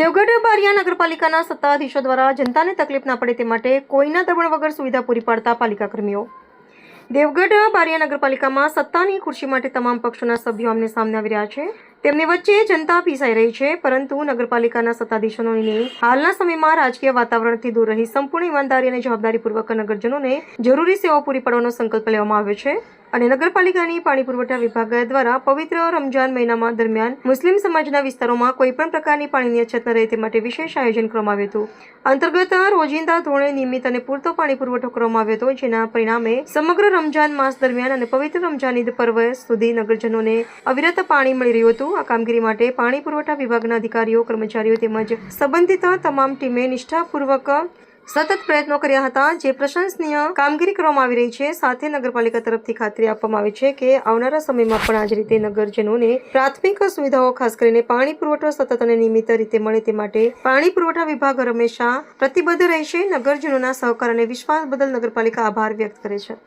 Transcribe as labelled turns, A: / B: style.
A: દેવગઢ બારિયા નગરપાલિકાના સત્તાધીશો દ્વારા જનતાને તકલીફ ના પડે તે માટે કોઈના દબાણ વગર સુવિધા પૂરી પાડતા પાલિકા કર્મીઓ। દેવગઢ બારિયા નગરપાલિકામાં સત્તાની ખુરશી માટે તમામ પક્ષોના સભ્યો આમને સામને આવી રહ્યા છે। તેમની વચ્ચે જનતા પીસાઈ રહી છે, પરંતુ નગરપાલિકાના સત્તાધીશોની હાલના સમયમાં રાજકીય વાતાવરણથી દૂર રહી સંપૂર્ણ ઈમાનદારી અને જવાબદારીપૂર્વક નગરજનોને જરૂરી સેવાઓ પૂરી પાડવાનો સંકલ્પ લેવામાં આવ્યો છે અને નગરપાલિકાની પાણી પુરવઠા વિભાગ દ્વારા પવિત્ર રમજાન મહિનામાં દરમિયાન મુસ્લિમ સમાજના વિસ્તારોમાં કોઈપણ પ્રકારની પાણીની અછત ન રહે તે માટે વિશેષ આયોજન કરવામાં આવ્યું હતું। અંતર્ગત રોજિંદા ધોરણે નિયમિત અને પૂરતો પાણી પુરવઠો કરવામાં આવ્યો હતો, જેના પરિણામે સમગ્ર રમજાન માસ દરમિયાન અને પવિત્ર રમજાન ઈદ પર્વ સુધી નગરજનોને અવિરત પાણી મળી રહ્યું હતું। આ કામગીરી માટે પાણી પુરવઠા વિભાગના અધિકારીઓ, કર્મચારીઓ તેમજ સંબંધિત તમામ ટીમે નિષ્ઠાપૂર્વક સતત પ્રયત્નો કર્યા હતા, જે પ્રશંસનીય કામગીરી કરવામાં આવી રહી છે। સાથે નગરપાલિકા તરફથી ખાતરી આપવામાં આવી છે કે આવનારા સમયમાં પણ આ જ રીતે નગરજનોને પ્રાથમિક સુવિધાઓ ખાસ કરીને પાણી પુરવઠો સતત અને નિયમિત રીતે મળે તે માટે પાણી પુરવઠા વિભાગ હંમેશા પ્રતિબદ્ધ રહેશે। નગરજનોના સહકાર અને વિશ્વાસ બદલ નગરપાલિકા આભાર વ્યક્ત કરે છે।